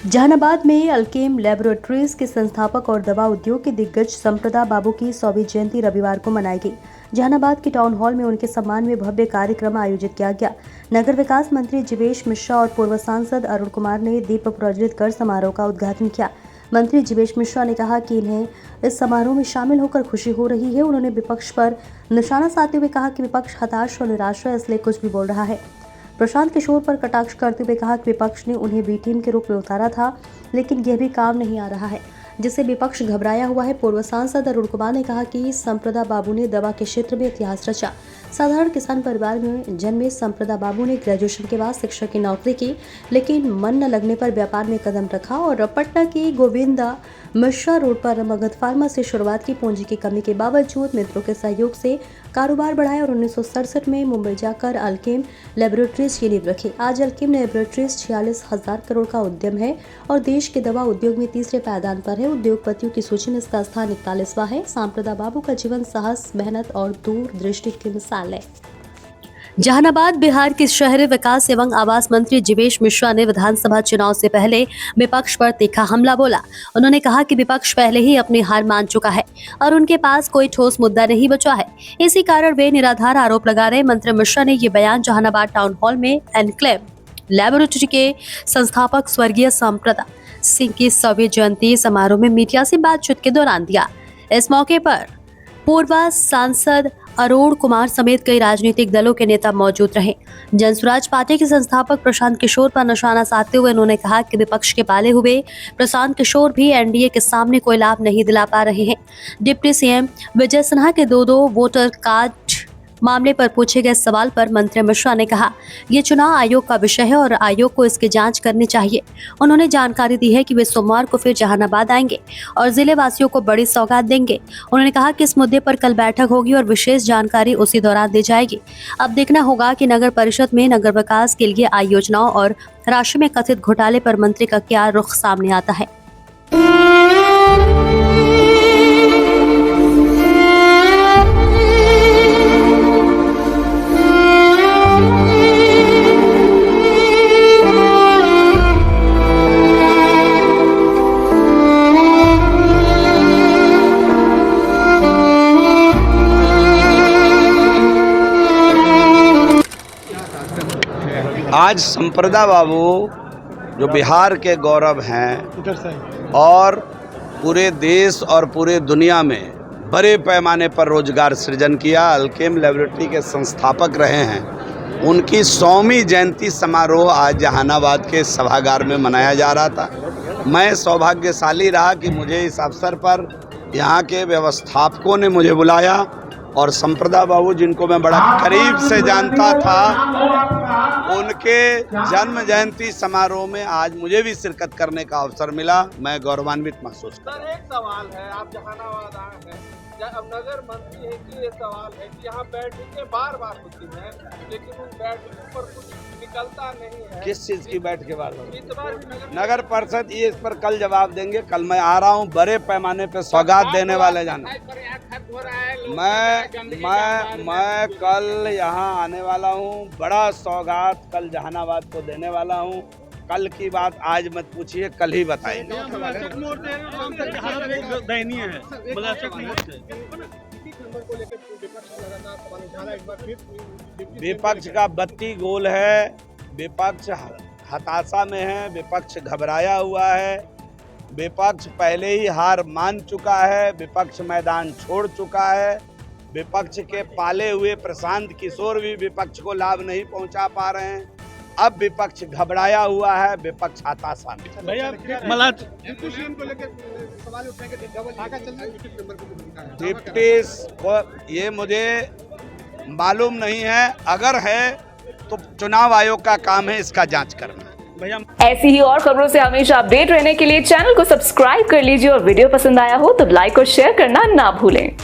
जहानाबाद में अल्केम लैबोरेटरीज के संस्थापक और दवा उद्योग के दिग्गज संप्रदा बाबू की 100वीं जयंती रविवार को मनाई गई। जहानाबाद के टाउन हॉल में उनके सम्मान में भव्य कार्यक्रम आयोजित किया गया। नगर विकास मंत्री जीवेश मिश्रा और पूर्व सांसद अरुण कुमार ने दीप प्रज्वलित कर समारोह का उद्घाटन किया। मंत्री जीवेश मिश्रा ने कहा कि इन्हें इस समारोह में शामिल होकर खुशी हो रही है। उन्होंने विपक्ष पर निशाना साधते हुए कहा कि विपक्ष हताश और निराश है, इसलिए कुछ भी बोल रहा है। प्रशांत किशोर पर कटाक्ष करते हुए कहा कि विपक्ष ने उन्हें बी टीम के रूप में उतारा था, लेकिन यह भी काम नहीं आ रहा है, जिससे विपक्ष घबराया हुआ है। पूर्व सांसद अरुण कुमार ने कहा कि संप्रदा बाबू ने दवा के क्षेत्र में इतिहास रचा। साधारण किसान परिवार में जन्मे संप्रदा बाबू ने ग्रेजुएशन के बाद शिक्षक की नौकरी की, लेकिन मन न लगने पर व्यापार में कदम रखा और पटना की गोविंदा मिश्रा रोड पर मगध फार्मा से शुरुआत की। पूंजी की कमी के बावजूद मित्रों के सहयोग से कारोबार बढ़ाया और 1967 में मुंबई जाकर अल्केम लैबोरेटरीज की नींव रखी। आज अल्केम लैबोरेटरीज 46,000 करोड़ का उद्यम है और देश के दवा उद्योग में तीसरे पायदान पर है। उद्योगपतियों की सूची में इसका स्थान 41वां है। संप्रदा बाबू का जीवन साहस, मेहनत और दूरदृष्टि की मिसाल है। जहानाबाद बिहार के शहरी विकास एवं आवास मंत्री जीवेश मिश्रा ने विधानसभा चुनाव से पहले विपक्ष पर तीखा हमला बोला। उन्होंने कहा कि विपक्ष पहले ही अपनी हार मान चुका है और उनके पास कोई ठोस मुद्दा नहीं बचा है, इसी कारण वे निराधार आरोप लगा रहे। मंत्री मिश्रा ने ये बयान जहानाबाद टाउन हॉल में एनक्लेव लैबोरेटरी के संस्थापक स्वर्गीय संप्रदा सिंह की 100वीं जयंती समारोह में मीडिया से बातचीत के दौरान दिया। इस मौके पर पूर्व सांसद अरुण कुमार समेत कई राजनीतिक दलों के नेता मौजूद रहे। जनसुराज पार्टी के संस्थापक प्रशांत किशोर पर निशाना साधते हुए उन्होंने कहा कि विपक्ष के पाले हुए प्रशांत किशोर भी एनडीए के सामने कोई लाभ नहीं दिला पा रहे हैं। डिप्टी सीएम विजय सिन्हा के दो वोटर कार्ड मामले पर पूछे गए सवाल पर मंत्री मिश्रा ने कहा, ये चुनाव आयोग का विषय है और आयोग को इसकी जांच करनी चाहिए। उन्होंने जानकारी दी है कि वे सोमवार को फिर जहानाबाद आएंगे और जिले वासियों को बड़ी सौगात देंगे। उन्होंने कहा कि इस मुद्दे पर कल बैठक होगी और विशेष जानकारी उसी दौरान दी जाएगी। अब देखना होगा कि नगर परिषद में नगर विकास के लिए आई योजनाओं और राशि में कथित घोटाले पर मंत्री का क्या रुख सामने आता है। आज संप्रदा बाबू जो बिहार के गौरव हैं और पूरे देश और पूरे दुनिया में बड़े पैमाने पर रोजगार सृजन किया, अल्केम लैबोरेटरी के संस्थापक रहे हैं, उनकी 100वीं जयंती समारोह आज जहानाबाद के सभागार में मनाया जा रहा था। मैं सौभाग्यशाली रहा कि मुझे इस अवसर पर यहाँ के व्यवस्थापकों ने मुझे बुलाया और संप्रदा बाबू, जिनको मैं बड़ा करीब से जानता था, उनके जन्म जयंती समारोह में आज मुझे भी शिरकत करने का अवसर मिला। मैं गौरवान्वित महसूस कर रहा हूं। एक सवाल है, आप जहानाबाद आए हैं, अब नगर मंत्री है कि ये सवाल है कि यहाँ बैठकें बार-बार होती हैं, लेकिन उन बैठकों पर कुछ निकलता नहीं है। किस चीज की बैठ के बार इस बार नगर परिषद ये इस पर कल जवाब देंगे। कल मैं आ रहा हूँ, बड़े पैमाने पे सौगात देने वाले जाना। मैं कल यहाँ आने वाला हूँ, बड़ा सौगात कल जहानाबाद को देने वाला हूँ। कल की बात आज मत पूछिए, कल ही बताएंगे। विपक्ष का 32 गोल है, विपक्ष हताशा में है, विपक्ष घबराया हुआ है, विपक्ष पहले ही हार मान चुका है, विपक्ष मैदान छोड़ चुका है। विपक्ष के पाले हुए प्रशांत किशोर भी विपक्ष को लाभ नहीं पहुंचा पा रहे हैं। अब विपक्ष घबराया हुआ है, विपक्ष हताशा में। डिप्टी को ये मुझे मालूम नहीं है, अगर है तो चुनाव आयोग का काम है इसका जांच करना। ऐसी ही और खबरों से हमेशा अपडेट रहने के लिए चैनल को सब्सक्राइब कर लीजिए और वीडियो पसंद आया हो तो लाइक और शेयर करना ना भूलें।